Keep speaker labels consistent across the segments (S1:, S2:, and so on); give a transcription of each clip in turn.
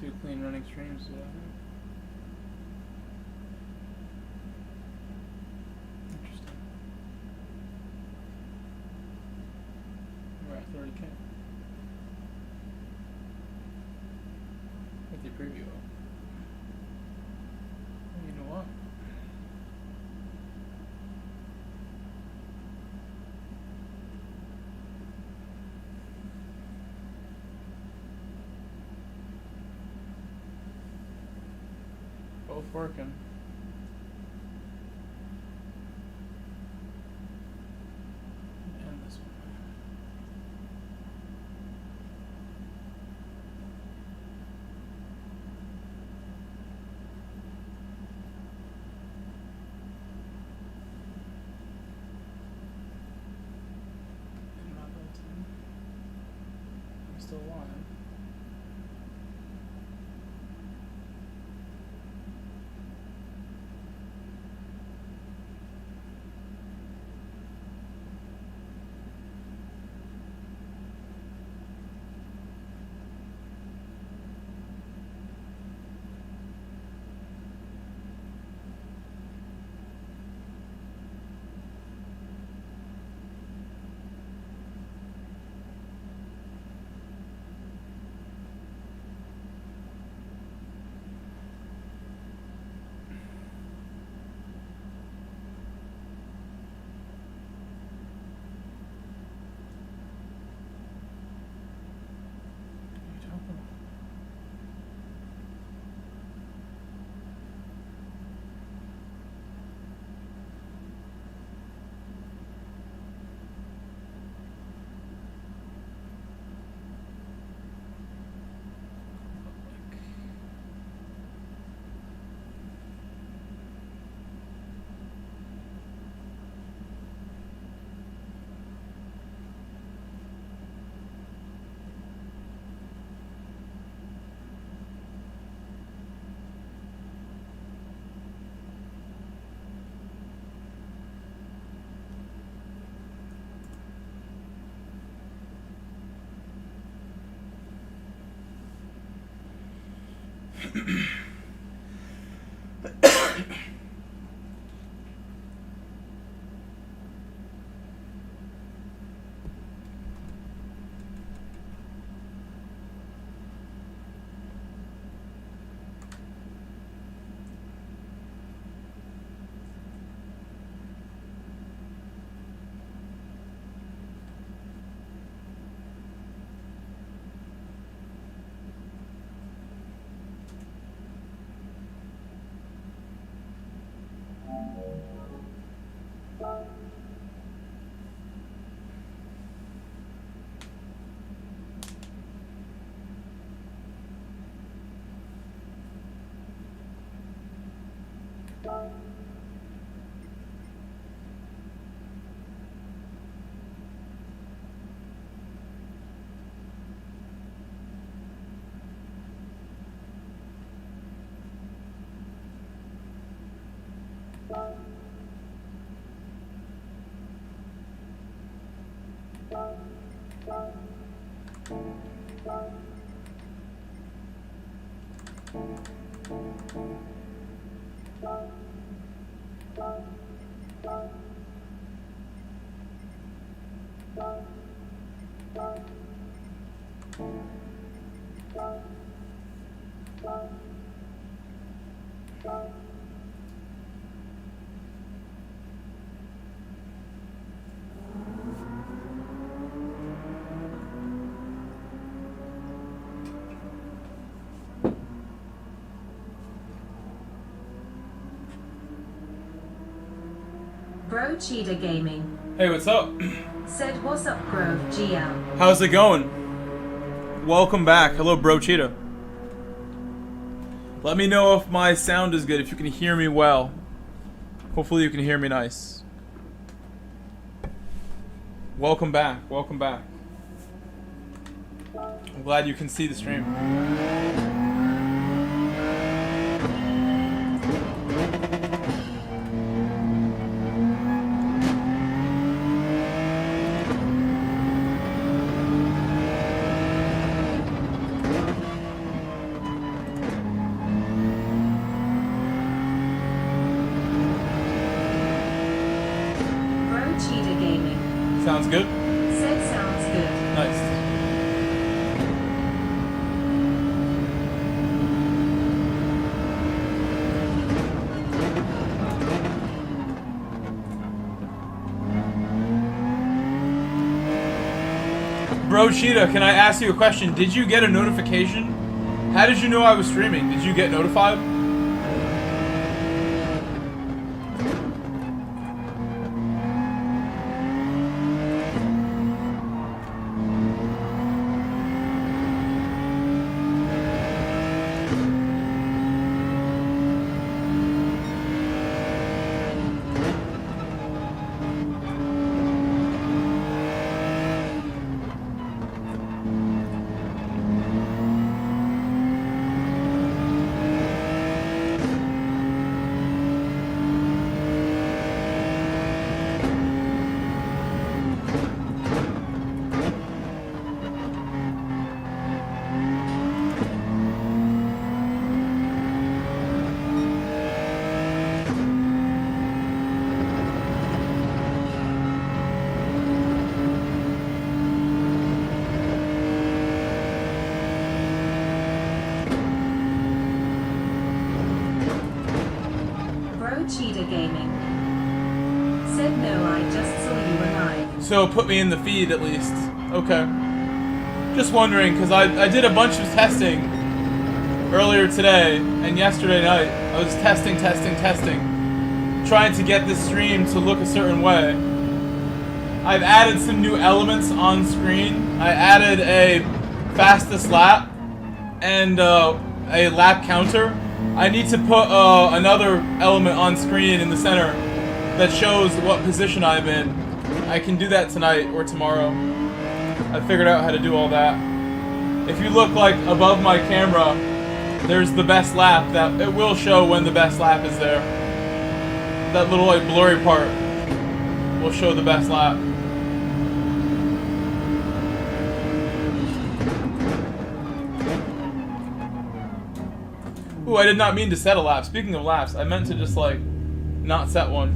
S1: do clean running streams. So interesting. We're at 30K. With the preview. You know what? Both working. And this one. And not that time. I'm still alive.
S2: Bro Cheetah Gaming.
S1: Hey, what's up?
S2: Said, what's up, Grove GL?
S1: How's it going? Welcome back. Hello, Bro Cheetah. Let me know if my sound is good, if you can hear me well. Hopefully you can hear me nice. Welcome back. Welcome back. I'm glad you can see the stream. sounds good.
S2: Said sounds good.
S1: Nice. Bro Cheetah, can I ask you a question? Did you get a notification? How did you know I was streaming? Did you get notified?
S2: Cheetah Gaming. Said no, I just saw you alive.
S1: So put me in the feed at least. Okay. Just wondering, because I did a bunch of testing earlier today and yesterday night. I was testing, trying to get this stream to look a certain way. I've added some new elements on screen. I added a fastest lap and a lap counter. I need to put another element on screen in the center that shows what position I'm in. I can do that tonight or tomorrow. I figured out how to do all that. If you look like above my camera, there's the best lap. That it will show when the best lap is there. That little like blurry part will show the best lap. Ooh, I did not mean to set a lap. Speaking of laps, I meant to just, like, not set one.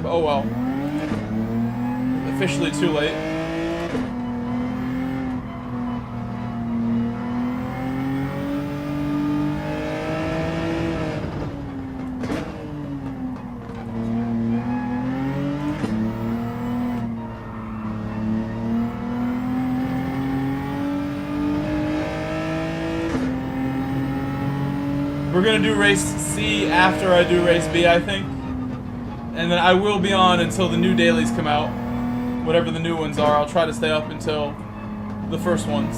S1: But oh well. Officially too late. We're gonna do race C after I do race B, I think. And then I will be on until the new dailies come out. Whatever the new ones are, I'll try to stay up until the first ones.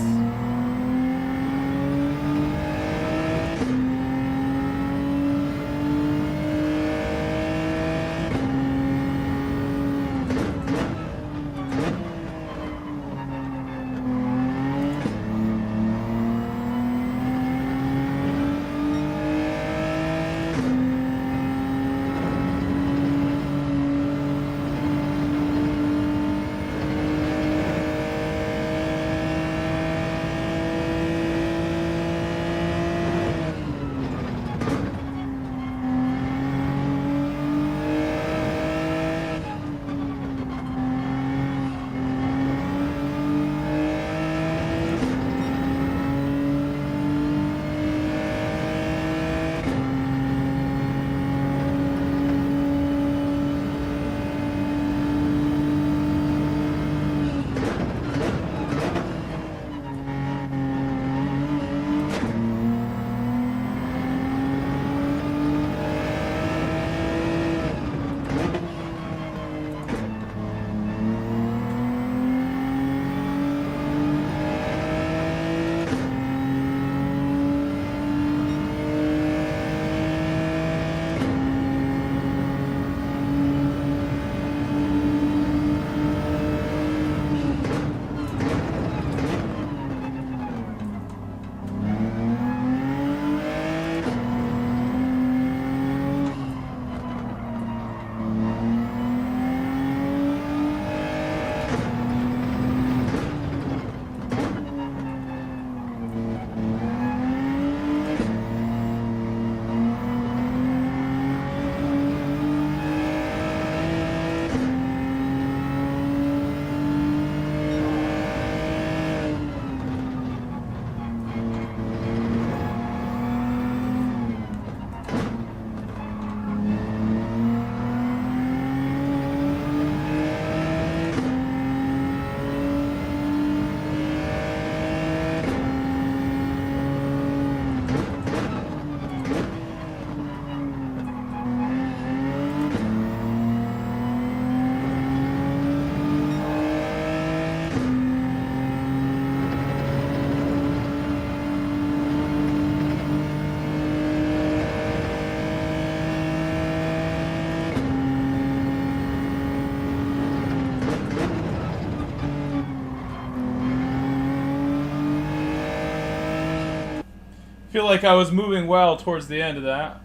S1: feel like I was moving well towards the end of that.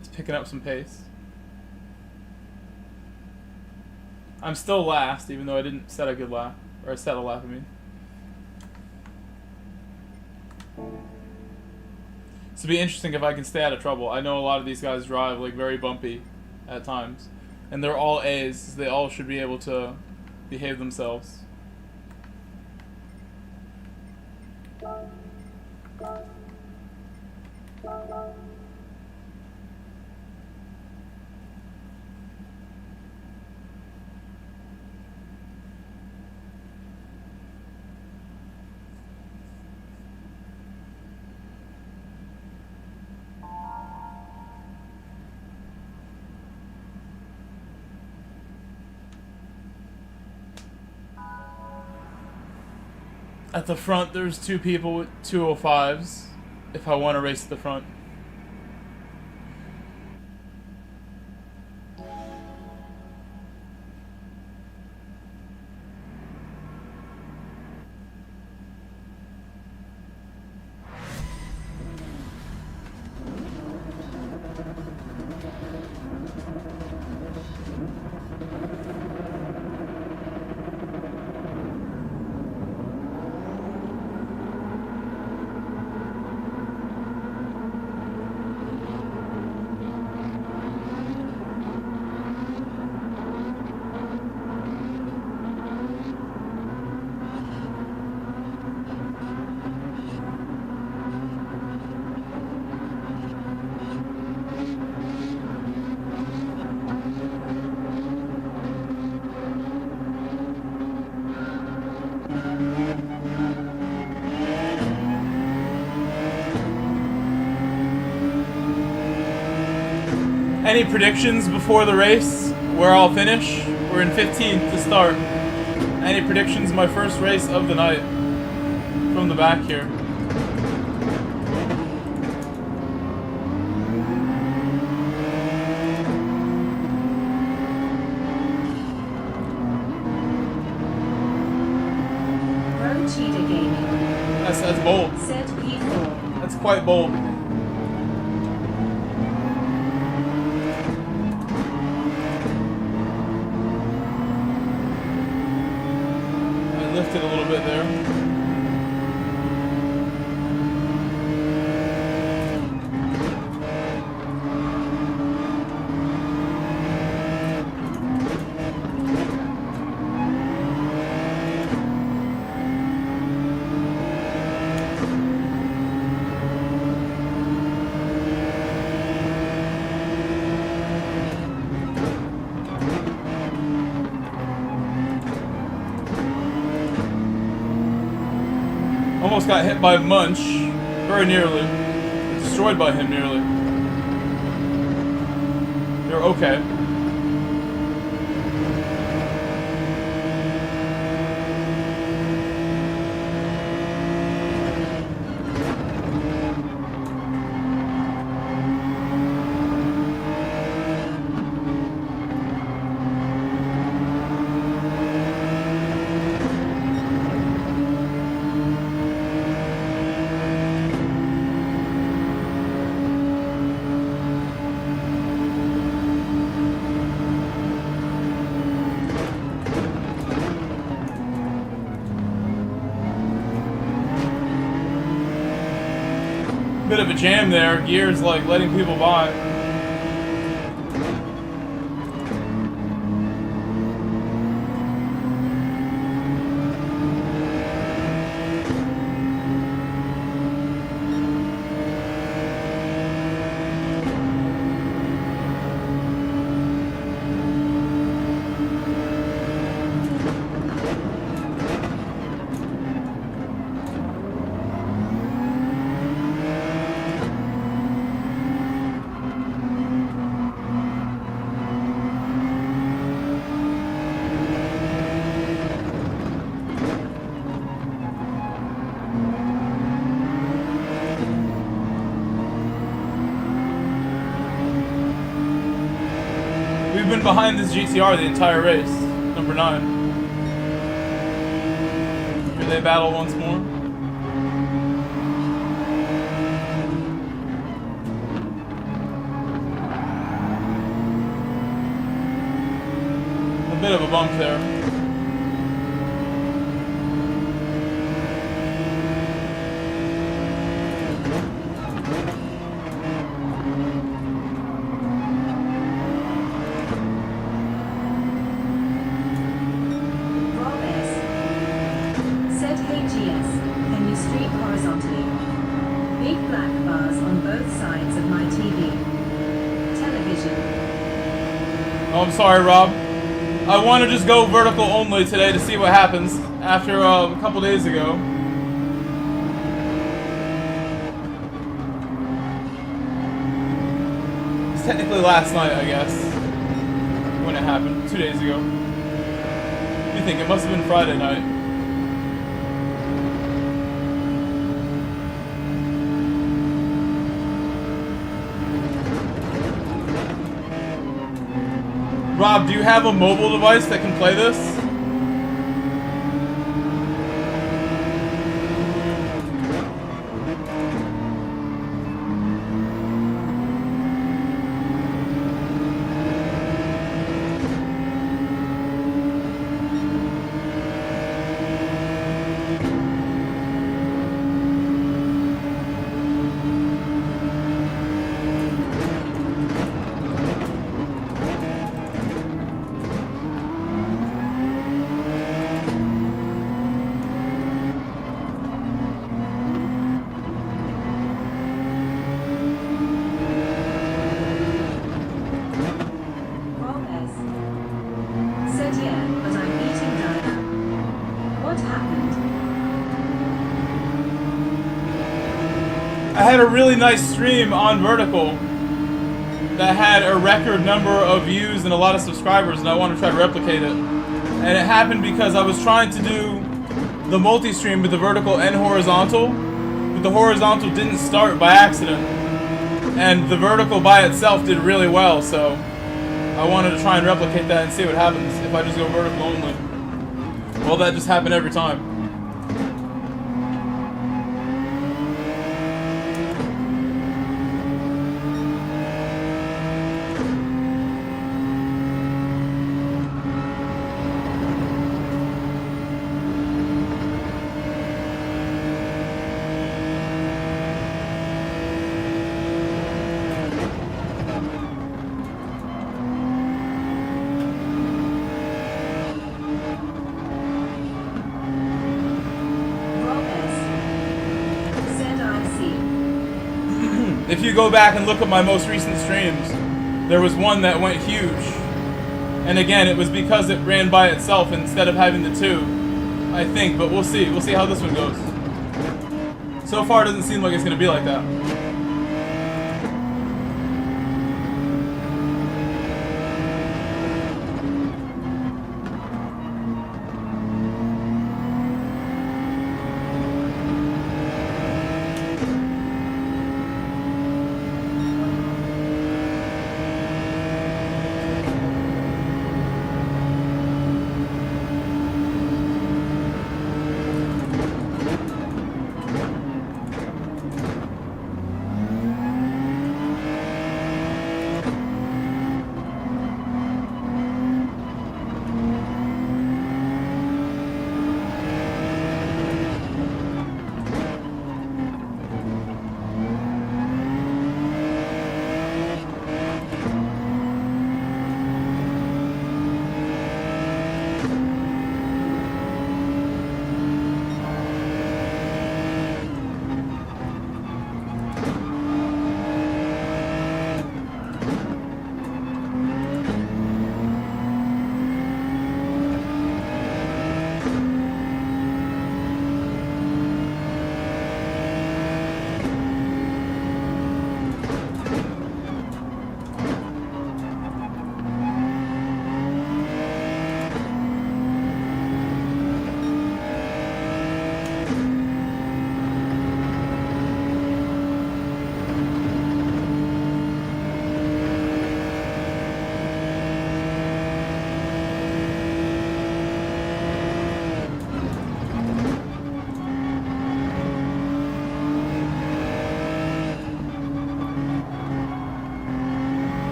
S1: Just picking up some pace. I'm still last, even though I didn't set a good lap. Or I set a lap, I mean. This will be interesting if I can stay out of trouble. I know a lot of these guys drive like very bumpy at times. And they're all A's, so they all should be able to behave themselves. At the front, there's 2 people with 205s. If I want to race at the front. Any predictions before the race where I'll finish? We're in 15th to start. Any predictions? My first race of the night from the back here.
S2: Pro Cheetah Gaming.
S1: That's bold.
S2: Said P4.
S1: That's quite bold. Lifted a little bit there. Almost got hit by Munch, very nearly. Destroyed by him nearly. You're okay. Bit of a jam there. Gears like letting people by. We've been behind this GTR the entire race. Number 9. Here they battle once more. bit of a bump there. Oh, I'm sorry, Rob. I want to just go vertical only today to see what happens after a couple days ago. It's technically last night, I guess, when it happened, 2 days ago. What do you think? It must have been Friday night. Rob, do you have a mobile device that can play this? I had a really nice stream on Vertical that had a record number of views and a lot of subscribers, and I want to try to replicate it. And it happened because I was trying to do the multi-stream with the vertical and horizontal, but the horizontal didn't start by accident. And the vertical by itself did really well, so I wanted to try and replicate that and see what happens if I just go vertical only. Well, that just happened every time. If you go back and look at my most recent streams, there was one that went huge. And again, it was because it ran by itself instead of having the two, I think, but we'll see. We'll see how this one goes. So far, it doesn't seem like it's going to be like that.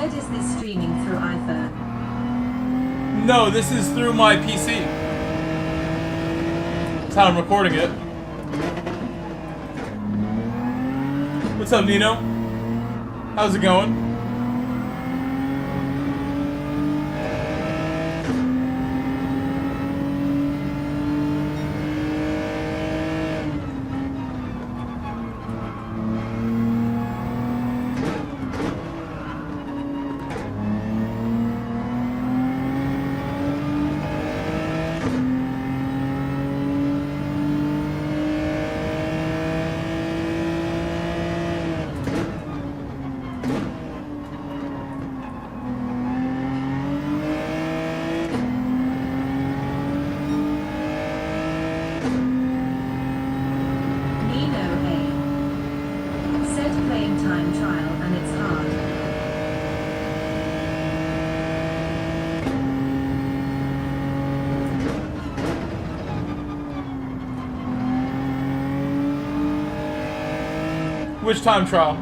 S2: Said, is this streaming through iPhone?
S1: No, this is through my PC. That's how I'm recording it. What's up, Nino? How's it going? Which time trial?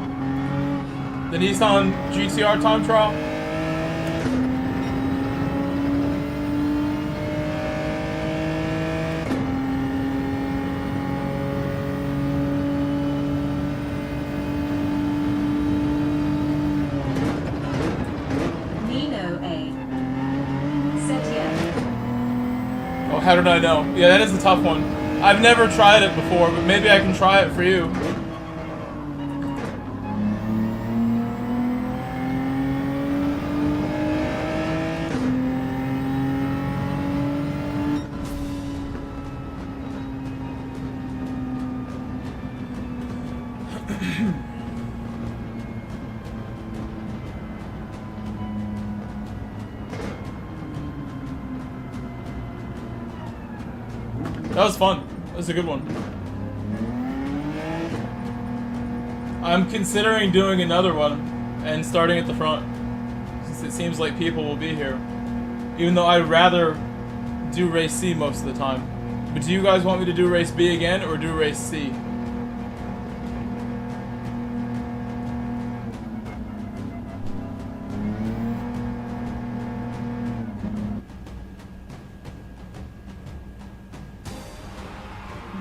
S1: The Nissan GTR time trial?
S2: Nino A. Said yes.
S1: Oh, how did I know? Yeah, that is a tough one. I've never tried it before, but maybe I can try it for you. That was fun. That was a good one. I'm considering doing another one and starting at the front, since it seems like people will be here. Even though I'd rather do race C most of the time. But do you guys want me to do race B again or do race C?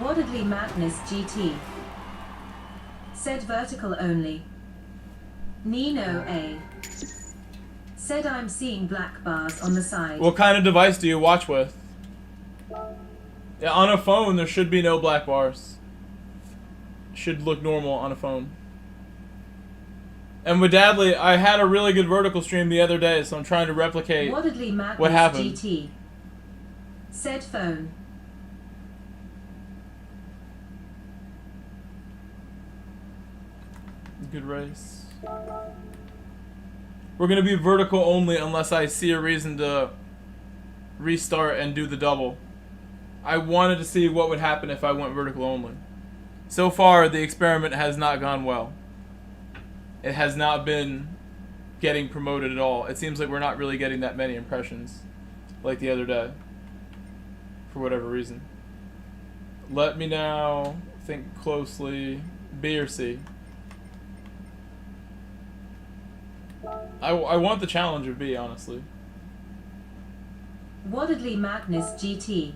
S2: Wardedly Madness GT. Said vertical only. Nino A. Said I'm seeing black bars on the side.
S1: What kind of device do you watch with? Yeah, on a phone there should be no black bars. Should look normal on a phone. And with Dadley, I had a really good vertical stream the other day, so I'm trying to replicate
S2: Wardedly Madness
S1: what happened.
S2: GT. Said phone.
S1: Good race. We're gonna be vertical only unless I see a reason to restart and do the double. I wanted to see what would happen if I went vertical only. So far, the experiment has not gone well. It has not been getting promoted at all. It seems like we're not really getting that many impressions like the other day, for whatever reason. Let me now think closely. B or C? I want the challenge of B, honestly.
S2: Wardedly Madness GT.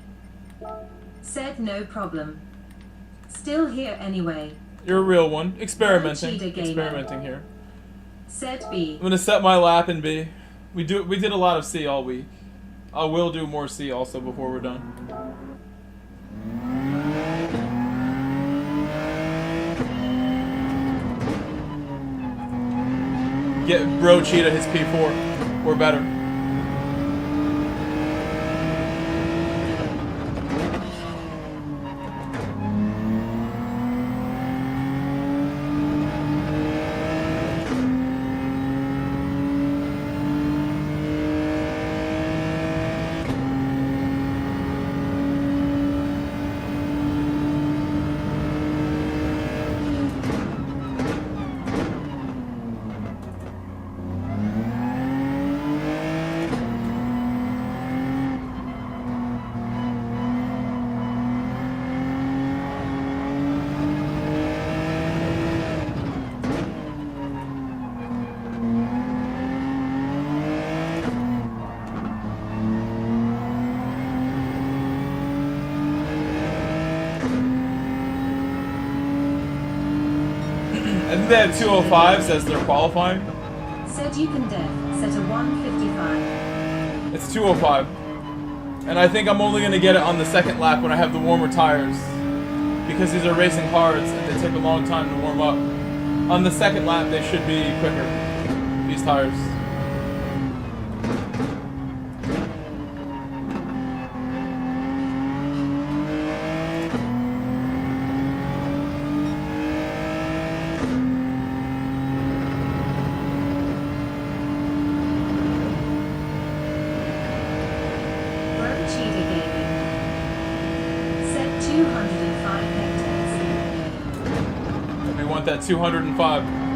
S2: Said no problem. Still here anyway.
S1: You're a real one. Experimenting.
S2: No cheater gamer.
S1: Experimenting here.
S2: Said B.
S1: I'm gonna set my lap in B. We did a lot of C all week. I will do more C also before we're done. Get Bro Cheetah his P4 or better. think they have 205s as their qualifying.
S2: Said you can def. Set a 155.
S1: It's 205. And I think I'm only going to get it on the second lap when I have the warmer tires. Because these are racing hards and they take a long time to warm up. On the second lap, they should be quicker, these tires. That 205.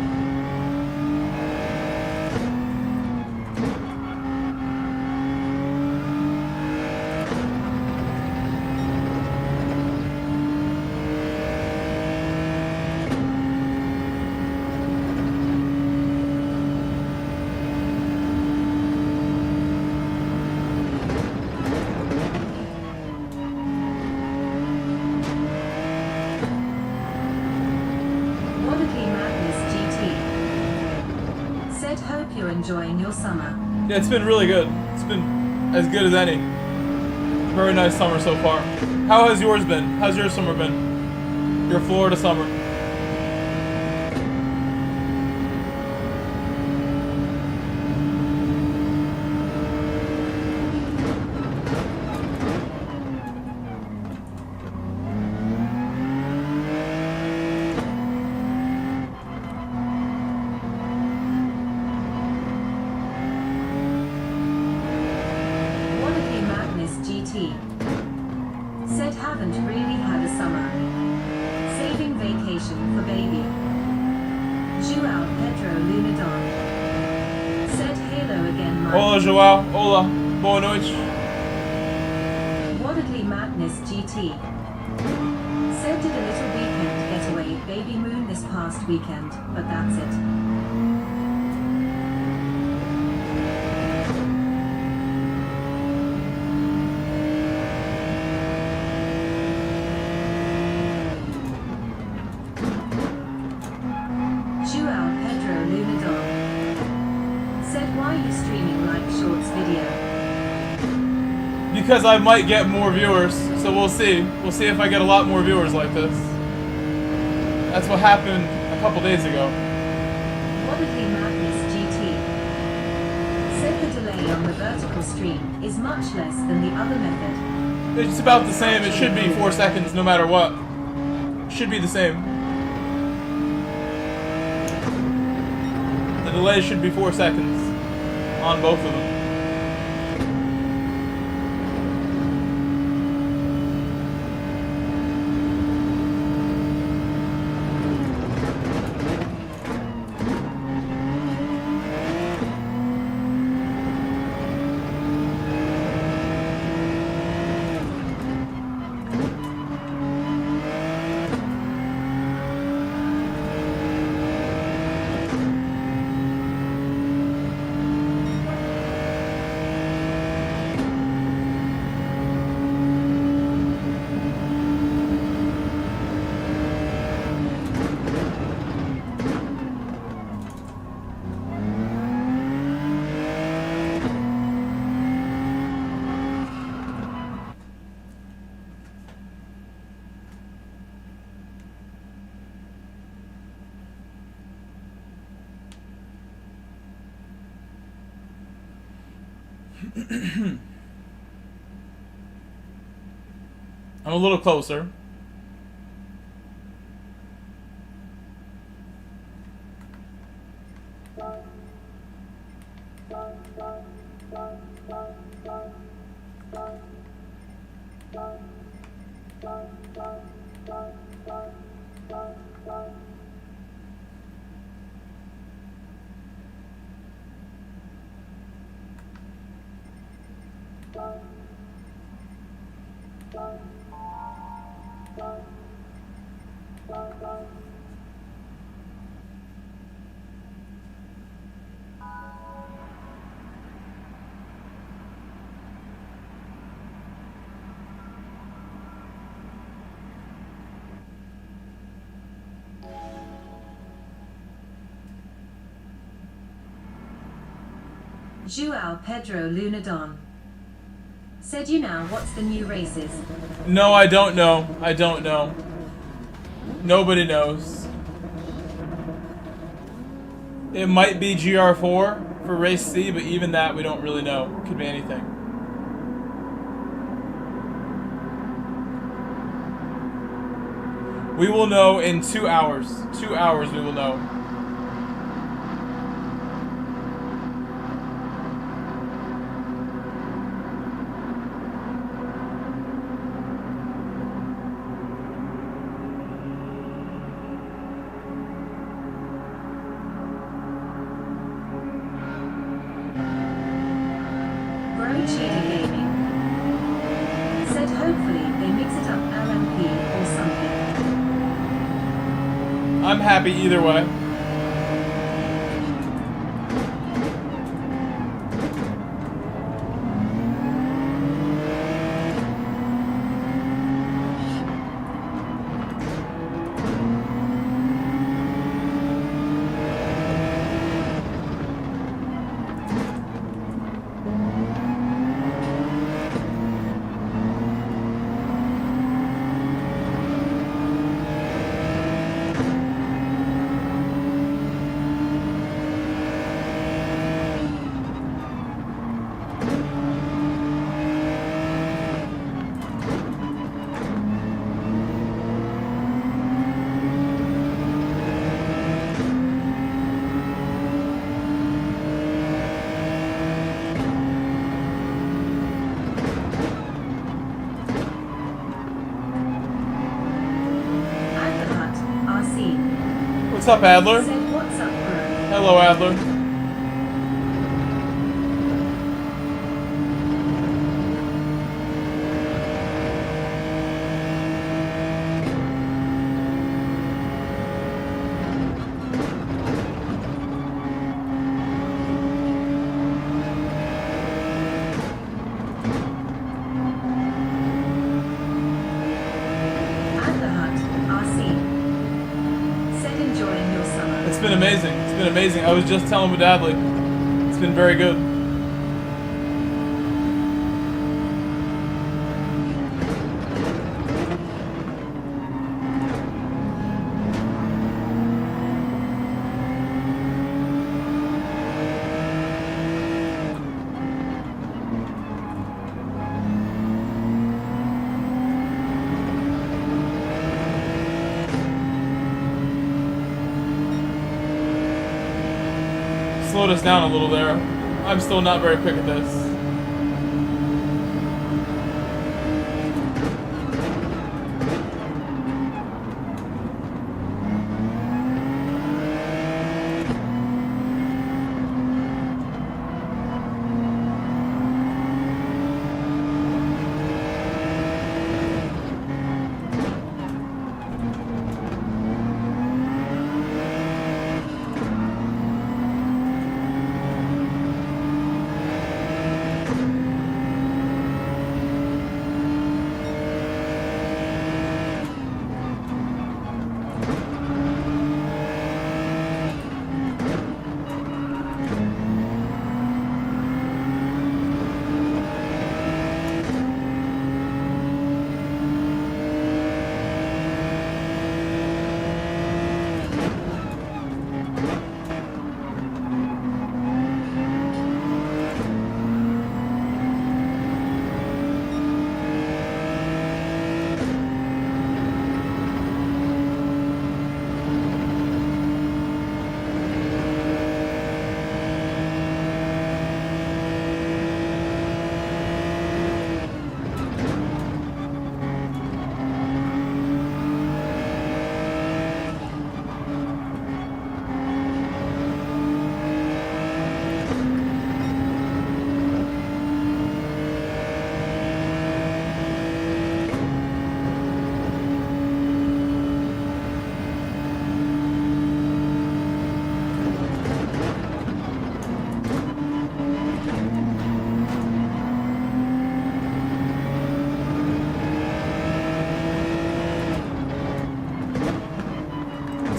S2: Enjoying your summer.
S1: Yeah, it's been really good. It's been as good as any. Very nice summer so far. How has yours been? How's your summer been? Your Florida summer.
S2: Said haven't really had a summer. Saving vacation for baby. João Pedro Lunadon. Said Halo again, Mike.
S1: Hola, João. Hola. Boa noite.
S2: Wadley Madness GT. Said did a little weekend getaway baby moon this past weekend, but that's it.
S1: Because I might get more viewers, so we'll see. We'll see if I get a lot more viewers like this. That's what happened a couple days ago.
S2: Wadley Madness GT said the delay on the vertical stream is much less than the other method.
S1: It's about the same. It should be 4 seconds no matter what. It should be the same. The delay should be 4 seconds on both of them. I'm a little closer.
S2: Joao Pedro Lunadon. Said you now, what's the new races?
S1: No, I don't know. I don't know. Nobody knows. It might be GR4 for race C, but even that we don't really know. Could be anything. We will know in 2 hours. 2 hours we will know. I'm happy either way. What's up, Adler?
S2: What's up, bro?
S1: Hello, Adler. It's been amazing. It's been amazing. I was just telling Adley. It's been very good. Slowed us down a little there. I'm still not very quick at this.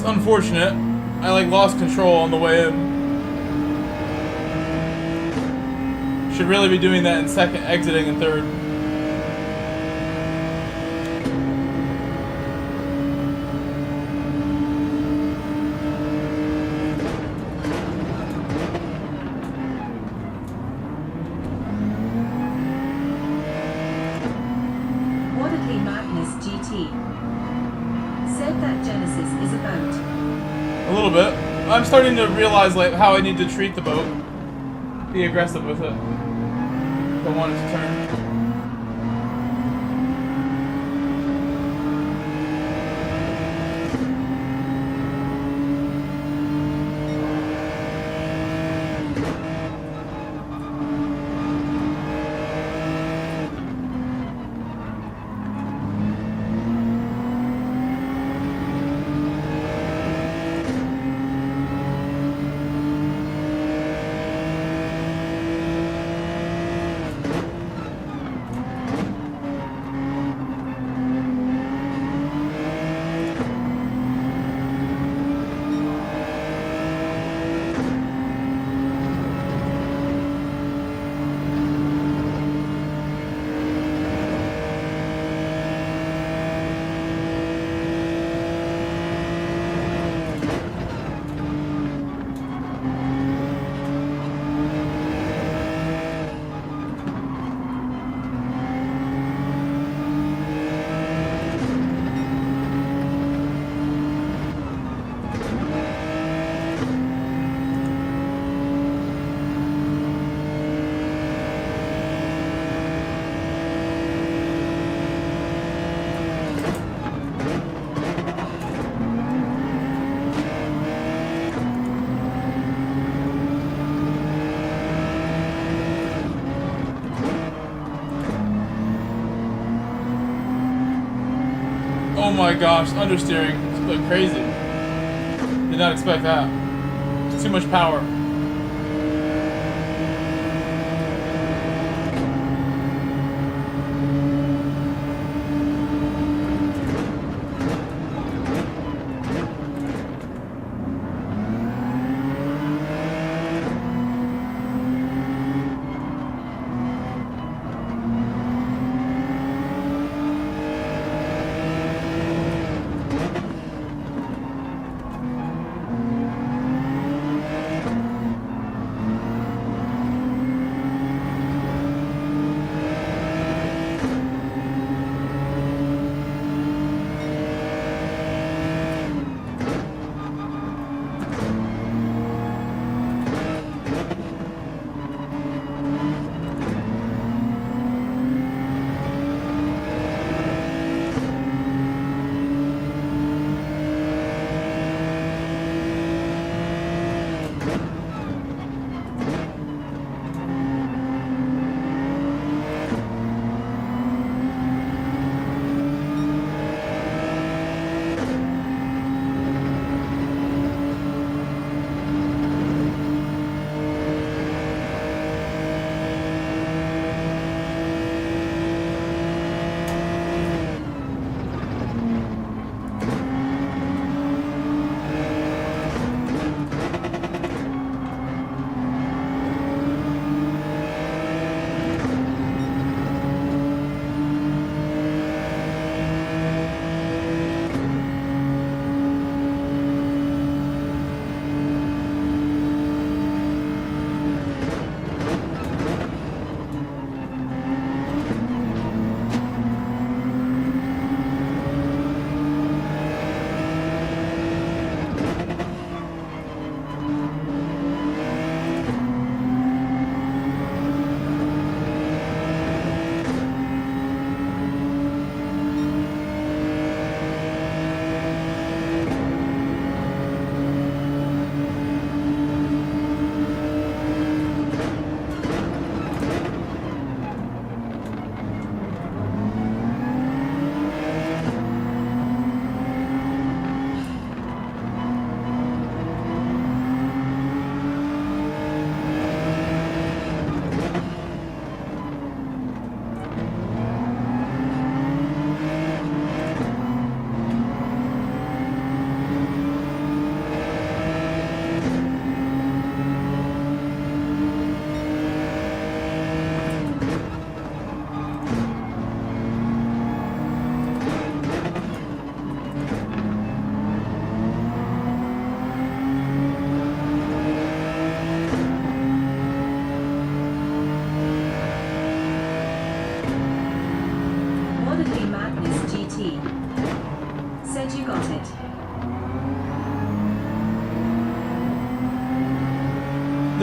S1: Unfortunate. I lost control on the way in. Should really be doing that in second, exiting in third.
S2: Waterley Magnus GT said that Genesis is a boat.
S1: A little bit. I'm starting to realize like how I need to treat the boat. Be aggressive with it. If I want it to turn. Oh my gosh, understeering. It's like crazy. Did not expect that. It's too much power.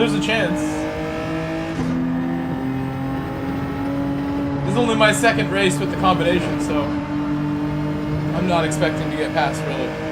S1: There's a chance. This is only my second race with the combination, so I'm not expecting to get past, really.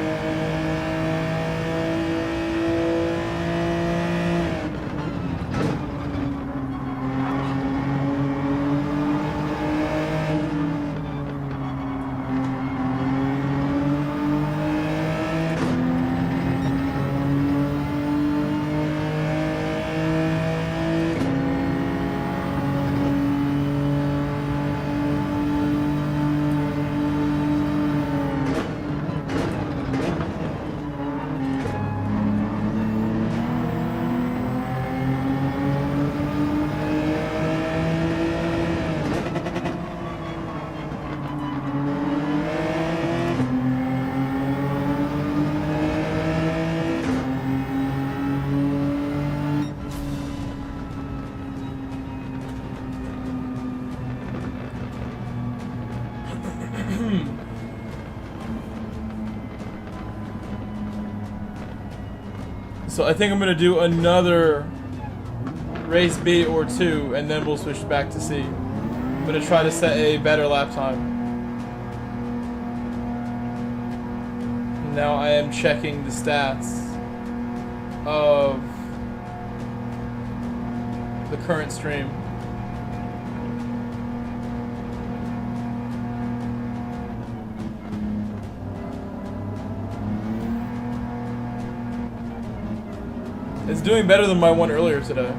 S1: So I think I'm gonna do another race B or 2, and then we'll switch back to C. I'm gonna try to set a better lap time. Now I am checking the stats of the current stream. It's doing better than my one earlier today.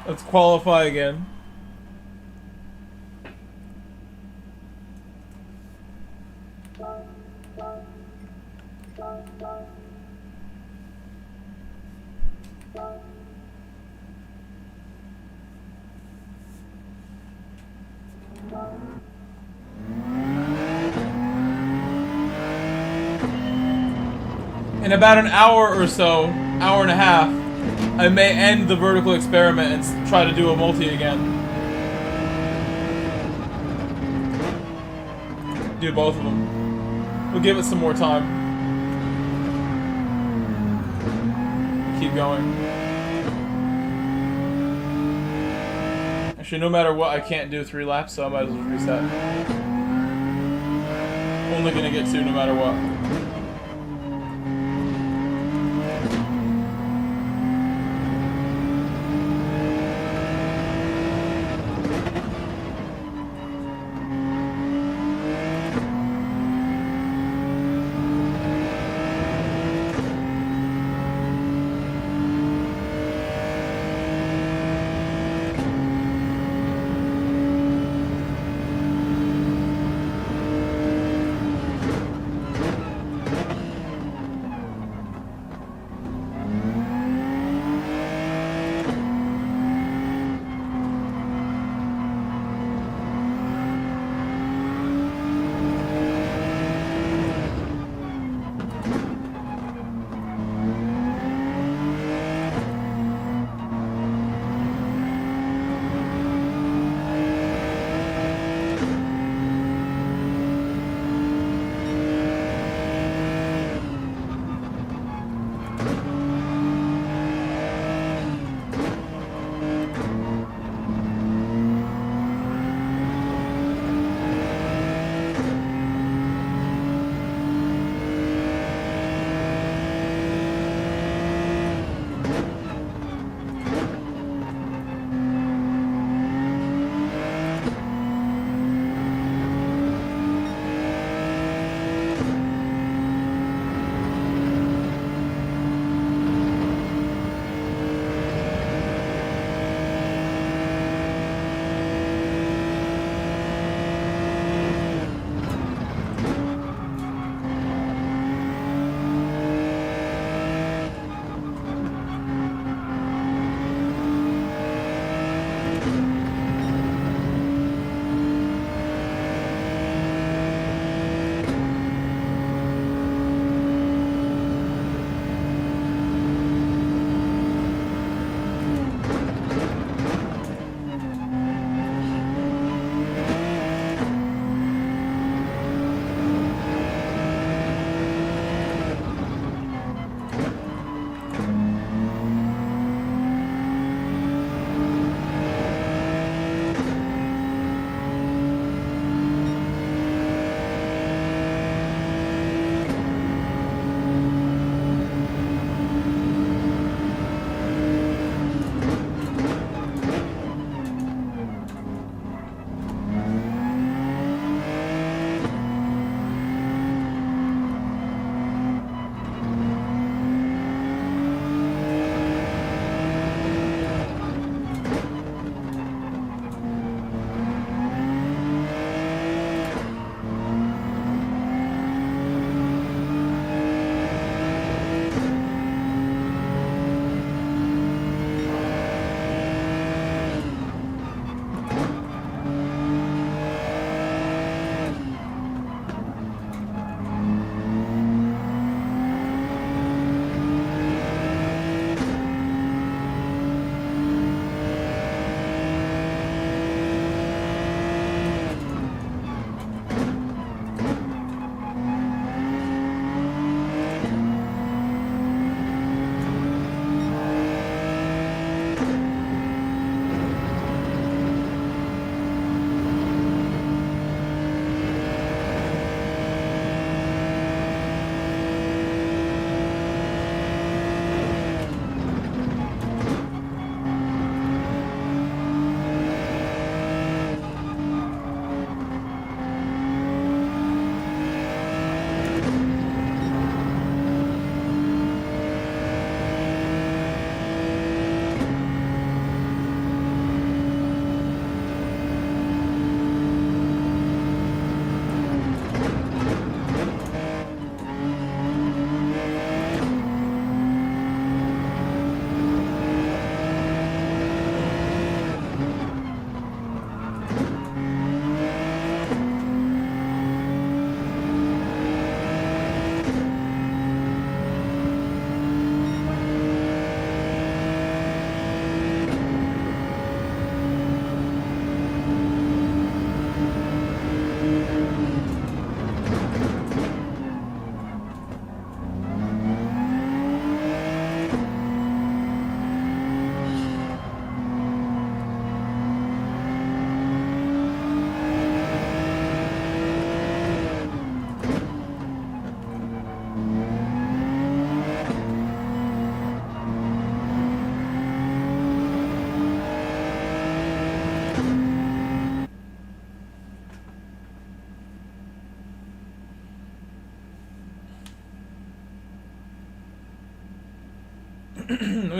S1: Let's qualify again. In about an hour or so, hour and a half, I may end the vertical experiment and try to do a multi again. Do both of them. We'll give it some more time. Keep going. Actually, no matter what, I can't do 3 laps, so I might as well reset. Only gonna get 2 no matter what.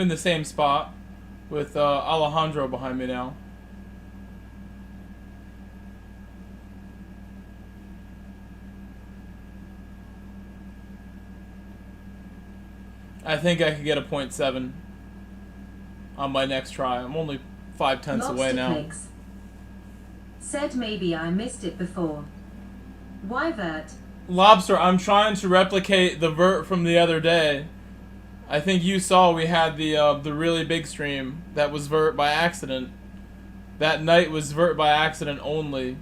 S1: in the same spot with Alejandro behind me now. I think I could get a 0.7 on my next try. I'm only 0.5 away now.
S2: Clicks. Said maybe I missed it before. Why vert?
S1: Lobster, I'm trying to replicate the vert from the other day. I think you saw we had the really big stream that was vert by accident. That night was vert by accident only.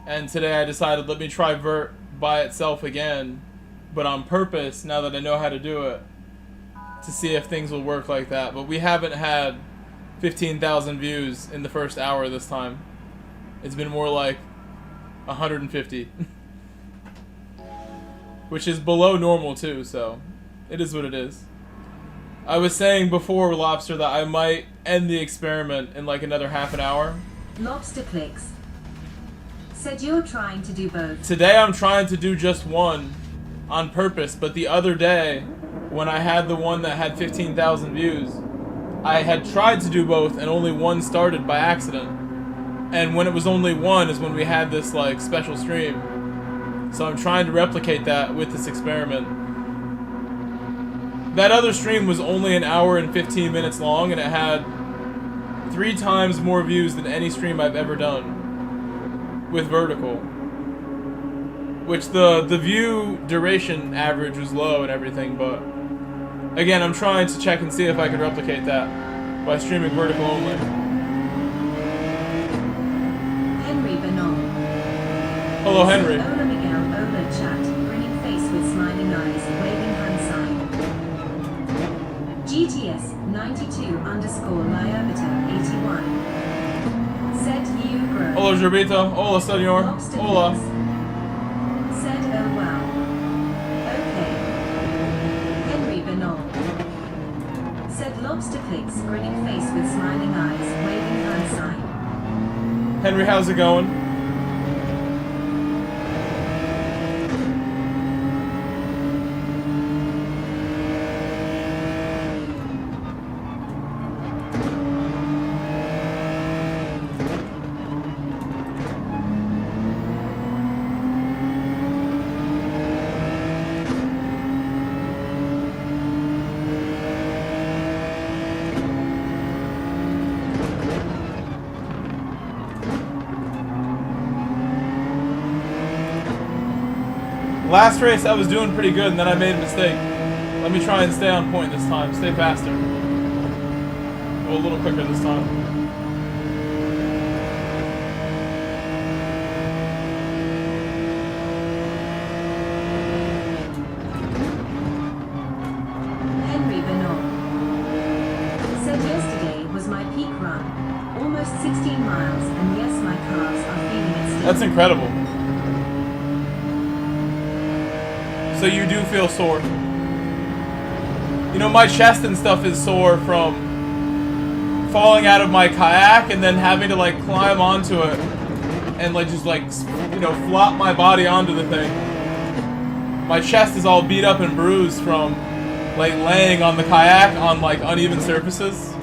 S1: And today I decided let me try vert by itself again, but on purpose now that I know how to do it, to see if things will work like that. But we haven't had 15,000 views in the first hour this time. It's been more like 150. Which is below normal too, so it is what it is. I was saying before, Lobster, that I might end the experiment in like another half an hour.
S2: Lobster clicks. Said you're trying to do both.
S1: Today I'm trying to do just one on purpose, but the other day when I had the one that had 15,000 views, I had tried to do both and only one started by accident. And when it was only one is when we had this like special stream. So I'm trying to replicate that with this experiment. That other stream was only an hour and 15 minutes long, and it had 3 times more views than any stream I've ever done with vertical. Which the view duration average was low and everything, but again, I'm trying to check and see if I can replicate that by streaming vertical only.
S2: Henry Bernal.
S1: Hello, Henry.
S2: Ola Miguel Ola chat, grinning face with smiling eyes, waving hand sign. GTS 92_Liometer 81. Said you grow.
S1: Hola, Gerbita. Hola, senor.
S2: Lobster
S1: Hola.
S2: clicks. Said oh wow. Okay. Henry Bernal. Said lobster clicks, grinning face with smiling eyes, waving hand sign.
S1: Henry, how's it going? Last race I was doing pretty good and then I made a mistake. Let me try and stay on point this time. Stay faster. Go a little quicker this time.
S2: Henry Bernal. Said yesterday was my peak run. Almost 16 miles, and yes, my calves are feeling it still.
S1: That's incredible. So you do feel sore. You know, my chest and stuff is sore from falling out of my kayak and then having to like climb onto it and like just like, you know, flop my body onto the thing. My chest is all beat up and bruised from like laying on the kayak on like uneven surfaces.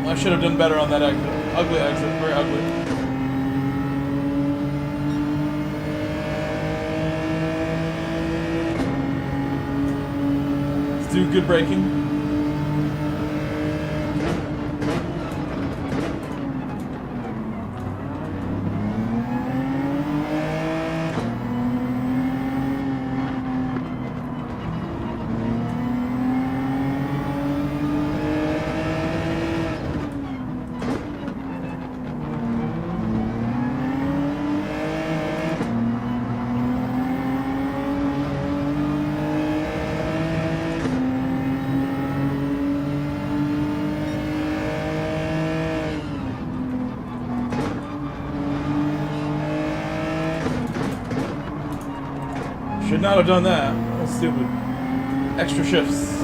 S1: I should have done better on that exit. Ugly exit, very ugly. Do good braking. Should not have done that. That's stupid. Extra shifts.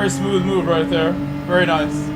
S1: Very smooth move right there. Very nice.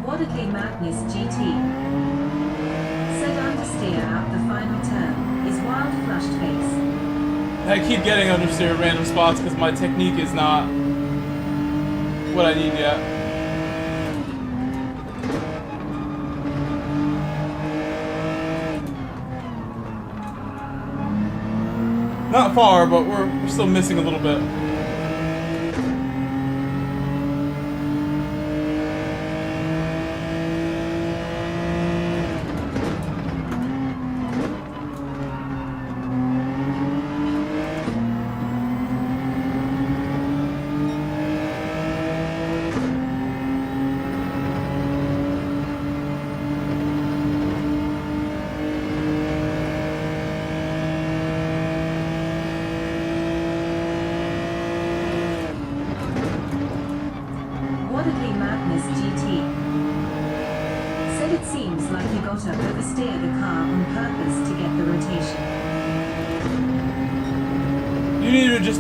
S2: Wadley Madness GT. Said understeer out the final turn is wild flushed face.
S1: I keep getting understeer at random spots because my technique is not what I need yet. Not far, but we're still missing a little bit.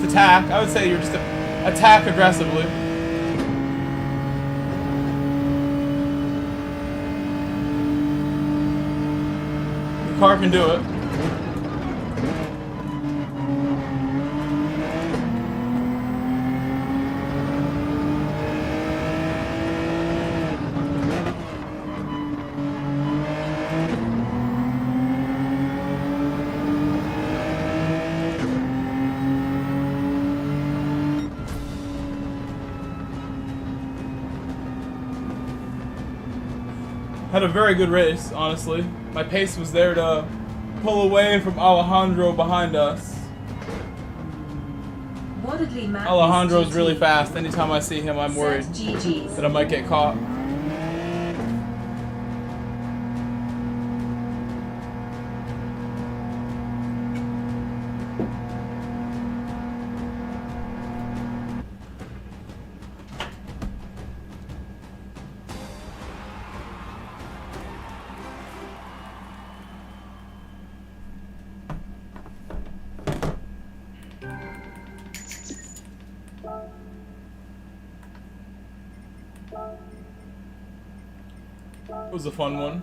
S1: Attack. I would say you're just attack aggressively. The car can do it. Had a very good race, honestly. My pace was there to pull away from Alejandro behind us. Alejandro's really fast. Anytime I see him, I'm worried that I might get caught. It was a fun one.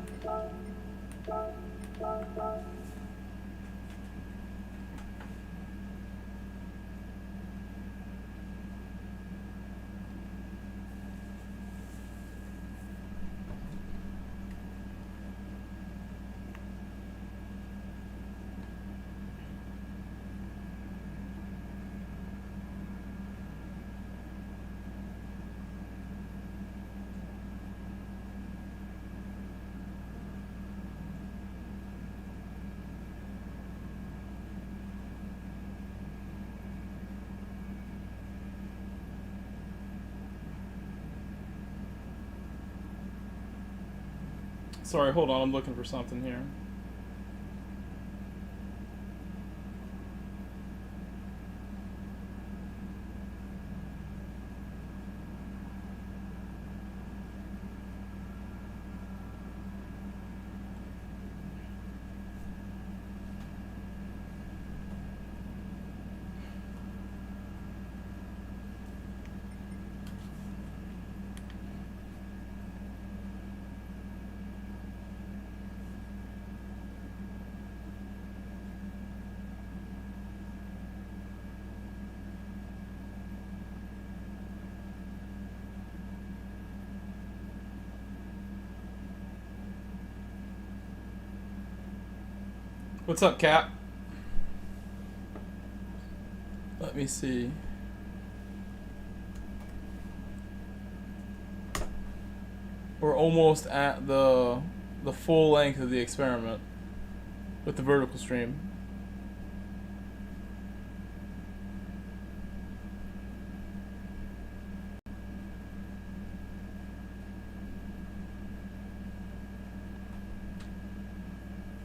S1: Sorry, hold on, I'm looking for something here. What's up, Cap? Let me see. We're almost at the full length of the experiment with the vertical stream.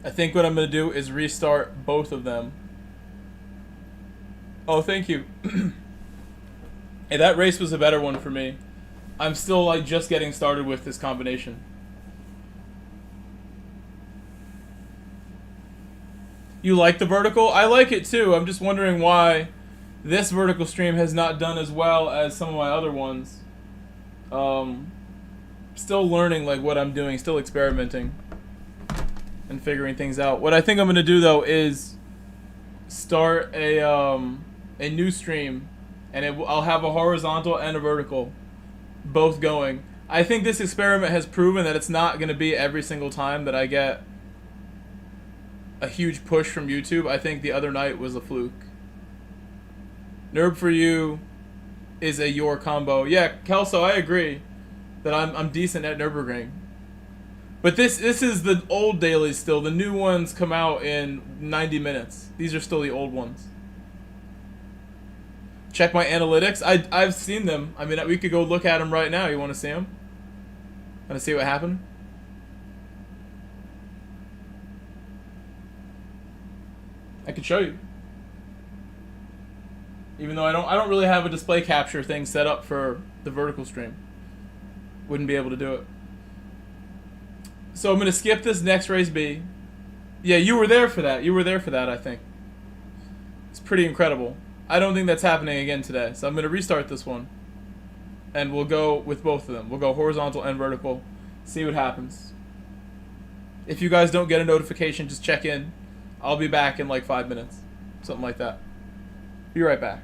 S1: I think what I'm going to do is restart both of them. Oh, thank you. Hey, that race was a better one for me. I'm still like just getting started with this combination. You like the vertical? I like it too. I'm just wondering why this vertical stream has not done as well as some of my other ones. Still learning like what I'm doing, still experimenting and figuring things out. What I think I'm gonna do though is start a new stream, and I'll have a horizontal and a vertical, both going. I think this experiment has proven that it's not gonna be every single time that I get a huge push from YouTube. I think the other night was a fluke. Nerd for you is a your combo. Yeah, Kelso, I agree that I'm decent at Nürburgring. But this is the old dailies still. The new ones come out in 90 minutes. These are still the old ones. Check my analytics. I've seen them. I mean, we could go look at them right now. You want to see them? Want to see what happened? I could show you. Even though I don't really have a display capture thing set up for the vertical stream. Wouldn't be able to do it. So I'm gonna skip this next race B. Yeah, you were there for that. You were there for that, I think. It's pretty incredible. I don't think that's happening again today. So I'm gonna restart this one. And we'll go with both of them. We'll go horizontal and vertical. See what happens. If you guys don't get a notification, just check in. I'll be back in like 5 minutes. Something like that. Be right back.